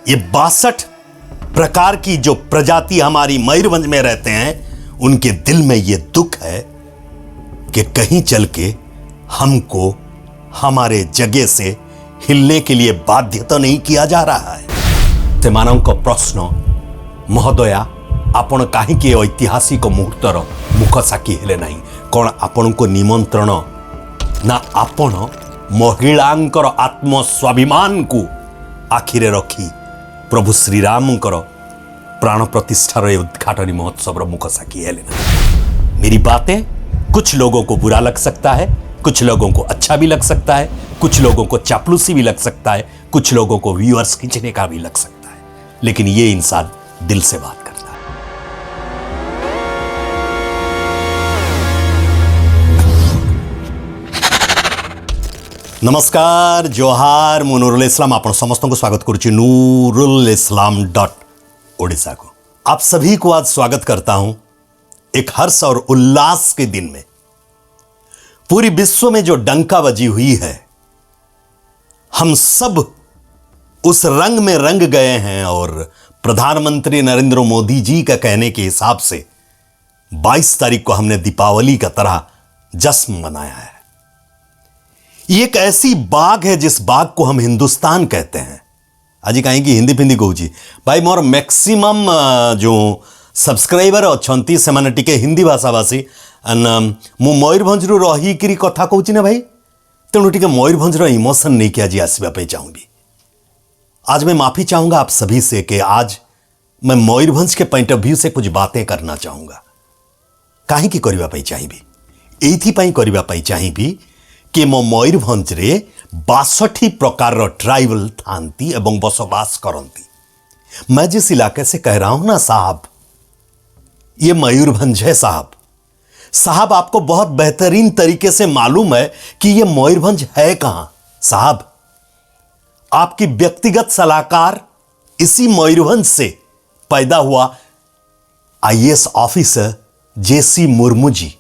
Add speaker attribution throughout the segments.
Speaker 1: ये 62 प्रकार की जो प्रजाति हमारी मयूरभंज में रहते हैं, उनके दिल में ये दुख है कि कहीं चल के हमको हमारे जगह से हिलने के लिए बाध्य तो नहीं किया जा रहा है। सेमानंक प्रश्न, महोदया आपण काहींकि ऐतिहासिक मुहूर्तर मुख साक्षी हेले नहीं? कौन आपण को निमंत्रण ना आपण महिलांकर आत्मस्वाभिमान को आखिरे रखी प्रभु श्रीरामकर प्राण प्रतिष्ठार उद्घाटनी महोत्सव मुख साक्षी हेले नहीं? मेरी बातें कुछ लोगों को बुरा लग सकता है, कुछ लोगों को अच्छा भी लग सकता है, कुछ लोगों को चापलूसी भी लग सकता है, कुछ लोगों को व्यूअर्स खींचने का भी लग सकता है, लेकिन ये इंसान दिल से बात करता है। नमस्कार, जोहार, मु नूरुल इस्लाम आपण समस्त को स्वागत करुच्ची nurulislam.odisha को। आप सभी को आज स्वागत करता हूं एक हर्ष और उल्लास के दिन में। पूरी विश्व में जो डंका बजी हुई है, हम सब उस रंग में रंग गए हैं और प्रधानमंत्री नरेंद्र मोदी जी का कहने के हिसाब से 22 तारीख को हमने दीपावली का तरह जश्न मनाया है। ये एक ऐसी बाग है जिस बाग को हम हिंदुस्तान कहते हैं। आज कहीं हिंदी फिंदी कहूँ भाई, मोर मैक्सिमम जो सब्सक्राइबर अच्छा से माने टिके हिंदी भाषाभाषी, मु मयूरभंज रही कथा कहूँ ना भाई, तेणु टिके मयूरभंज इमोशन नहीं कि आज आसवाई चाहूँगी। आज मैं माफी चाहूँगा आप सभी से कि आज मैं मयूरभंज के पॉइंट ऑफ व्यू से कुछ बातें करना चाहूँगा। कहीं करने चाहिए, एइथिपाई करने चाहिए कि मो मयूरभंज रे 62 प्रकार ट्राइबल थांती एवं बसवास करती। मैं जिस इलाके से कह रहा हूं ना साहब, ये मयूरभंज है साहब। साहब आपको बहुत बेहतरीन तरीके से मालूम है कि ये मयूरभंज है कहां साहब। आपकी व्यक्तिगत सलाहकार इसी मयूरभंज से पैदा हुआ आईएएस ऑफिसर जेसी मुर्मू जी,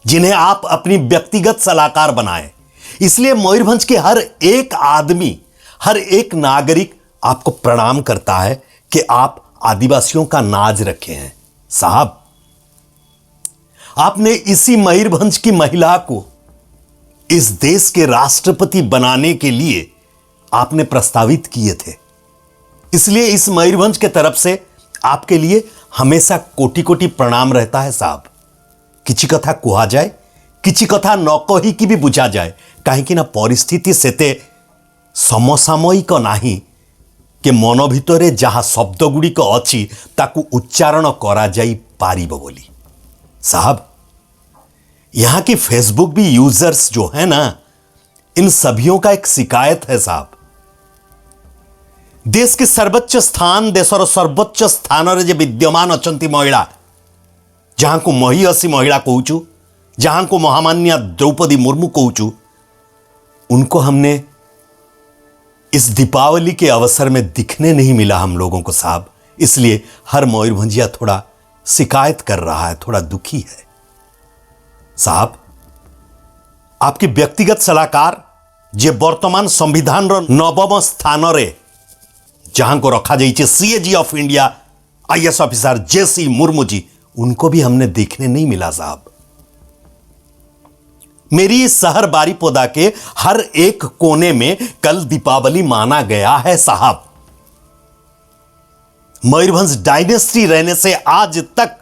Speaker 1: जिन्हें आप अपनी व्यक्तिगत सलाहकार बनाए। इसलिए मयूरभंज के हर एक आदमी, हर एक नागरिक आपको प्रणाम करता है कि आप आदिवासियों का नाज रखे हैं साहब। आपने इसी मयूरभंज की महिला को इस देश के राष्ट्रपति बनाने के लिए आपने प्रस्तावित किए थे। इसलिए इस मयूरभंज के तरफ से आपके लिए हमेशा कोटि कोटि प्रणाम रहता है साहब। किछि कथा कुहा जाए, किछि कथा न कहीकि भी बुझा जाए, कहीं ना परिस्थिति सेते समसामयिक नाही कि मन भितरे जहाँ शब्द गुड़िक अच्छी ताकू उच्चारण करा जाई पारिबो बोली। साहब, यहां की फेसबुक भी यूजर्स जो है ना, इन सभियों का एक शिकायत है साहब। देश के सर्वोच्च स्थान, देशर सर्वोच्च स्थान रे जे विद्यमान अछंती महिला, जहां को महिषी महिला कहूचु, जहां को महामान्या द्रौपदी मुर्मू कहूचु, उनको हमने इस दीपावली के अवसर में दिखने नहीं मिला हम लोगों को साहब। इसलिए हर मयूरभंजिया थोड़ा शिकायत कर रहा है, थोड़ा दुखी है साहब। आपकी व्यक्तिगत सलाहकार जे वर्तमान संविधान रो 9वां स्थान रे जहां को रखा जाइए CAG of India IAS officer JC Murmu ji, उनको भी हमने देखने नहीं मिला साहब। मेरी शहर बारीपोदा के हर एक कोने में कल दीपावली माना गया है साहब। मयूरभंज डायनेस्टी रहने से आज तक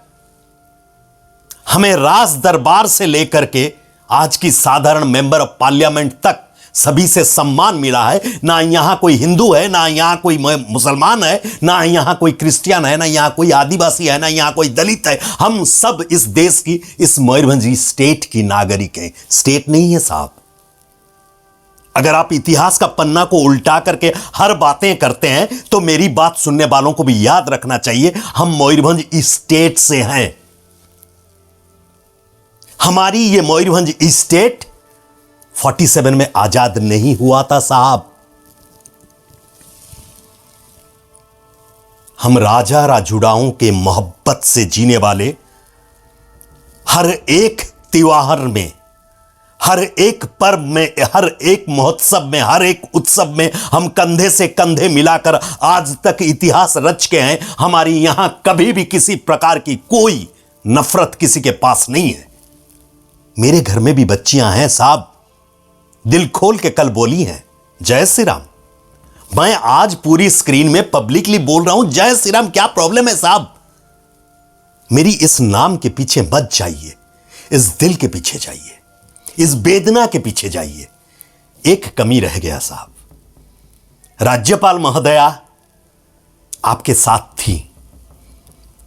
Speaker 1: हमें राज दरबार से लेकर के आज की साधारण मेंबर ऑफ पार्लियामेंट तक सभी से सम्मान मिला है। ना यहां कोई हिंदू है, ना यहां कोई मुसलमान है, ना यहां कोई क्रिश्चियन है, ना यहां कोई आदिवासी है, ना यहां कोई दलित है। हम सब इस देश की, इस मयूरभंज स्टेट की नागरिक हैं। स्टेट नहीं है साहब। अगर आप इतिहास का पन्ना को उल्टा करके हर बातें करते हैं तो मेरी बात सुनने वालों को भी याद रखना चाहिए, हम मयूरभंज स्टेट से हैं। हमारी ये मयूरभंज स्टेट 47 में आजाद नहीं हुआ था साहब। हम राजा राजुड़ाओं के मोहब्बत से जीने वाले, हर एक त्योहार में, हर एक पर्व में, हर एक महोत्सव में, हर एक उत्सव में हम कंधे से कंधे मिलाकर आज तक इतिहास रच के हैं। हमारी यहां कभी भी किसी प्रकार की कोई नफरत किसी के पास नहीं है। मेरे घर में भी बच्चियां हैं साहब, दिल खोल के कल बोली हैं जय श्री राम। मैं आज पूरी स्क्रीन में पब्लिकली बोल रहा हूं जय श्री राम। क्या प्रॉब्लम है साहब? मेरी इस नाम के पीछे मत जाइए, इस दिल के पीछे जाइए, इस वेदना के पीछे जाइए। एक कमी रह गया साहब, राज्यपाल महोदया आपके साथ थी,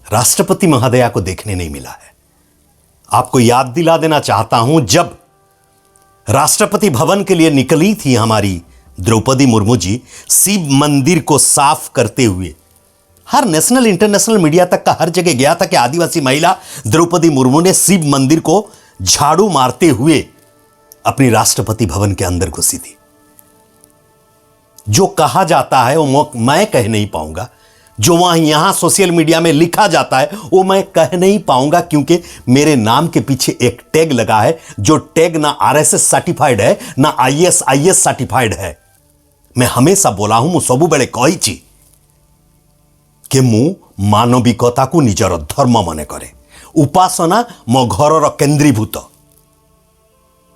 Speaker 1: राष्ट्रपति महोदया को देखने नहीं मिला है। आपको याद दिला देना चाहता हूं, जब राष्ट्रपति भवन के लिए निकली थी हमारी द्रौपदी मुर्मू जी, शिव मंदिर को साफ करते हुए हर नेशनल इंटरनेशनल मीडिया तक का हर जगह गया था कि आदिवासी महिला द्रौपदी मुर्मू ने शिव मंदिर को झाड़ू मारते हुए अपनी राष्ट्रपति भवन के अंदर घुसी थी। जो कहा जाता है वो मैं कह नहीं पाऊंगा, जो वहां यहां सोशल मीडिया में लिखा जाता है वो मैं कह नहीं पाऊंगा, क्योंकि मेरे नाम के पीछे एक टैग लगा है, जो टैग ना आरएसएस सर्टिफाइड है ना आईएस सर्टिफाइड है। मैं हमेशा बोला हूं, मु सबु बेले कहिछि कि मु मानविकता को निजर धर्म मने करे, उपासना मो घरर केंद्रीभूत,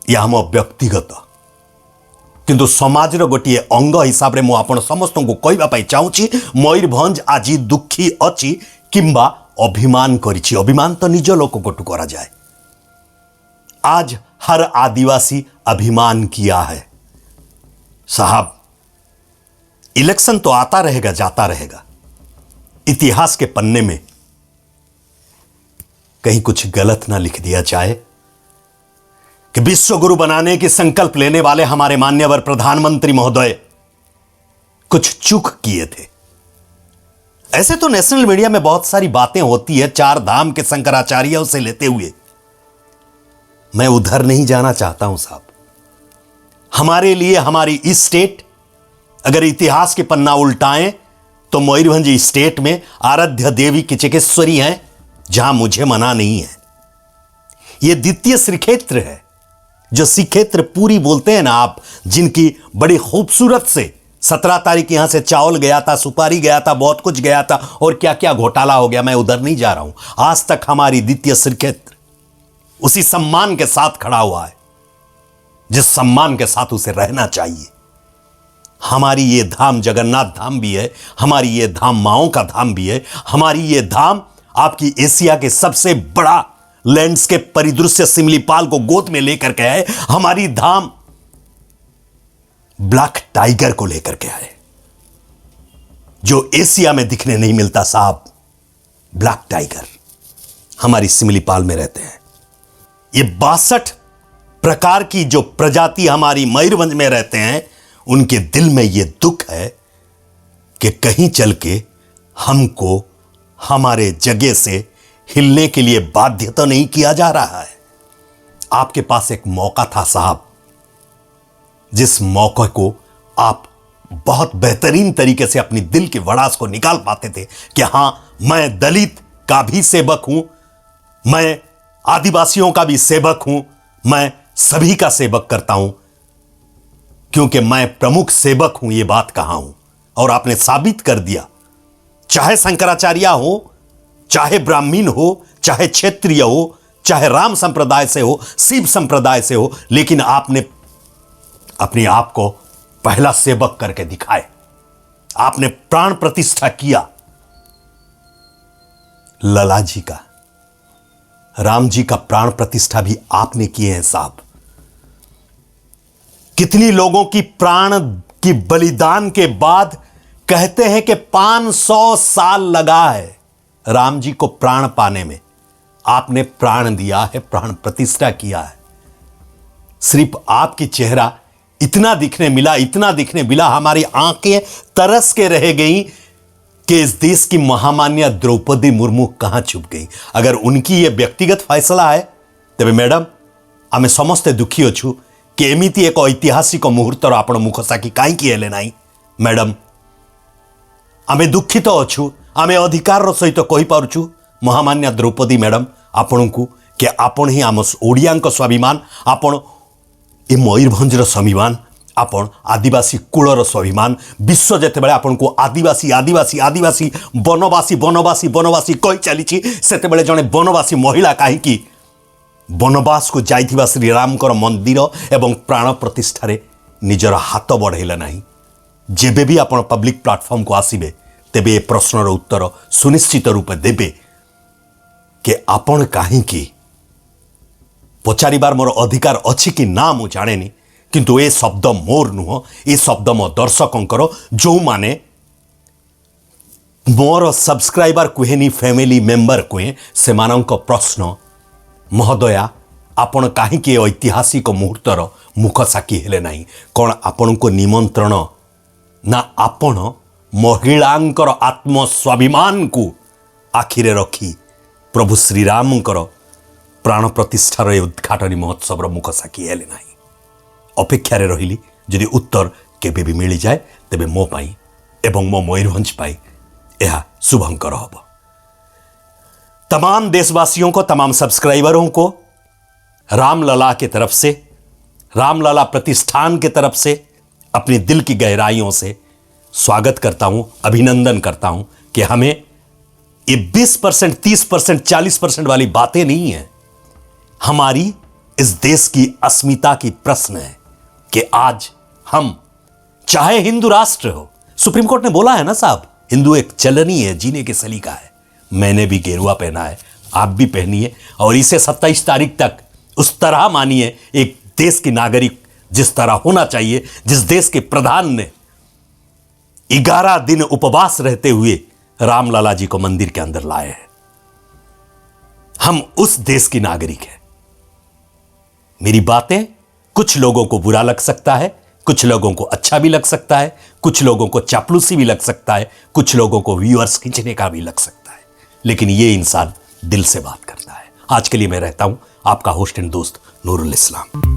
Speaker 1: या मो व्यक्तिगत, किंतु समाजर गोटे अंग हिसाब रे मु आपण समस्त को कहबा पाई चाहूची, मयूरभंज आज दुखी अछि किंबा अभिमान करिछि। अभिमान तो निज लोक कोटु करा जाए। आज हर आदिवासी अभिमान किया है साहब। इलेक्शन तो आता रहेगा जाता रहेगा, इतिहास के पन्ने में कहीं कुछ गलत ना लिख दिया जाए कि विश्व गुरु बनाने की संकल्प लेने वाले हमारे मान्यवर प्रधानमंत्री महोदय कुछ चूक किए थे। ऐसे तो नेशनल मीडिया में बहुत सारी बातें होती है, चार धाम के शंकराचार्यों से लेते हुए। मैं उधर नहीं जाना चाहता हूं साहब। हमारे लिए हमारी इस स्टेट, अगर इतिहास के पन्ना उल्टाएं तो मयूरभंज स्टेट में आराध्य देवी की चिकित्सरी हैं, जहां मुझे मना नहीं है। यह द्वितीय श्रीक्षेत्र है, जो श्रीक्षेत्र पूरी बोलते हैं ना आप, जिनकी बड़ी खूबसूरत से 17 तारीख यहां से चावल गया था, सुपारी गया था, बहुत कुछ गया था और क्या क्या घोटाला हो गया। मैं उधर नहीं जा रहा हूं। आज तक हमारी द्वितीय श्रीक्षेत्र उसी सम्मान के साथ खड़ा हुआ है जिस सम्मान के साथ उसे रहना चाहिए। हमारी ये धाम जगन्नाथ धाम भी है, हमारी ये धाम माओं का धाम भी है, हमारी ये धाम आपकी एशिया के सबसे बड़ा लैंडस्केप परिदृश्य सिमलीपाल को गोद में लेकर के आए। हमारी धाम ब्लैक टाइगर को लेकर के आए, जो एशिया में दिखने नहीं मिलता साहब। ब्लैक टाइगर हमारी सिमलीपाल में रहते हैं। ये 62 प्रकार की जो प्रजाति हमारी मयूरभंज में रहते हैं, उनके दिल में यह दुख है कि कहीं चल के हमको हमारे जगह से हिलने के लिए बाध्य तो नहीं किया जा रहा है। आपके पास एक मौका था साहब, जिस मौके को आप बहुत बेहतरीन तरीके से अपनी दिल की भड़ास को निकाल पाते थे कि हां, मैं दलित का भी सेवक हूं, मैं आदिवासियों का भी सेवक हूं, मैं सभी का सेवक करता हूं, क्योंकि मैं प्रमुख सेवक हूं। यह बात कहा हूं और आपने साबित कर दिया। चाहे शंकराचार्य हो, चाहे ब्राह्मण हो, चाहे क्षेत्रीय हो, चाहे राम संप्रदाय से हो, शिव संप्रदाय से हो, लेकिन आपने अपने आप को पहला सेवक करके दिखाए। आपने प्राण प्रतिष्ठा किया लला जी का, राम जी का प्राण प्रतिष्ठा भी आपने किए हैं साहब। कितनी लोगों की प्राण की बलिदान के बाद कहते हैं कि 500 साल लगा है राम जी को प्राण पाने में। आपने प्राण दिया है, प्राण प्रतिष्ठा किया है। सिर्फ आपकी चेहरा इतना दिखने मिला, इतना दिखने मिला, हमारी आंखें तरस के रह गई कि इस देश की महामान्य द्रौपदी मुर्मू कहां छुप गई। अगर उनकी यह व्यक्तिगत फैसला है तेरे मैडम आमे समस्ते दुखी अच्छु कि एमिति एक ऐतिहासिक मुहूर्तर आपण मुख साकी कहीं हेले ना। मैडम आमे दुखित अच्छु, आमे अधिकार सहित कहि पारुछु महामान्य द्रौपदी मैडम आपण को कि आपण ही आम ओडिया स्वाभिमान, आपण ए मयूरभंजर स्वाभिमान आपण आदिवासी कूलर स्वाभिमान विश्व जेतेबेले आपण को आदिवासी आदिवासी आदिवासी बनवासी बनवासी बनवासी कही चली सेतेबेले जड़े बनवासी महिला कहीं बनवास को जाइथिबा श्रीरामकर मंदिर एवं प्राण प्रतिष्ठारे निजर हाथ बढ़ेला नहीं। जेबे भी आपण पब्लिक प्लेटफॉर्म को आसीबे तेबे ए प्रश्नर उत्तर सुनिश्चित रूपे देबे कि आपण कहीं पचारिबार मोर अधिकार अच्छी कि ना मु जानेनी, किंतु ए शब्द मोर नुह, ए शब्द मो दर्शकों जो माने मोर सब्सक्राइबर कुहेनी फैमिली मेंबर कुहे से प्रश्न महोदया आपण कहीं ऐतिहासिक मुहूर्तर मुख साक्षी हेले नहीं कौन आपण को निमंत्रण ना आपण महिलांकर आत्मस्वाभिमान को आखिरे रखी प्रभु श्रीरामकर प्राण प्रतिष्ठार उद्घाटनी महोत्सव मुख साक्षी हेले नहीं। अपेक्षारे रहिली यदि उत्तर केबे भी मिल जाए तेबे मो पाई एवं मो मयूरभंज पाई यह शुभंकर हब। तमाम देशवासियों को, तमाम सब्सक्राइबरों को रामलला के तरफ से, रामलला प्रतिष्ठान के तरफ से अपनी दिल की गहराइयों से स्वागत करता हूं, अभिनंदन करता हूं कि हमें ये 20%, 30%, 40% वाली बातें नहीं है। हमारी इस देश की अस्मिता की प्रश्न है कि आज हम चाहे हिंदू राष्ट्र हो, सुप्रीम कोर्ट ने बोला है ना साहब, हिंदू एक चलनी है, जीने के सलीका है। मैंने भी गेरुआ पहना है, आप भी पहनिए और इसे 27 तारीख तक उस तरह मानिए एक देश की नागरिक जिस तरह होना चाहिए, जिस देश के प्रधान ने 11 दिन उपवास रहते हुए रामलला जी को मंदिर के अंदर लाए हैं। हम उस देश की नागरिक हैं। मेरी बातें कुछ लोगों को बुरा लग सकता है, कुछ लोगों को अच्छा भी लग सकता है, कुछ लोगों को चापलूसी भी लग सकता है, कुछ लोगों को व्यूअर्स खींचने का भी लग सकता है, लेकिन ये इंसान दिल से बात करता है। आज के लिए मैं रहता हूं आपका होस्ट एंड दोस्त नूरुल इस्लाम।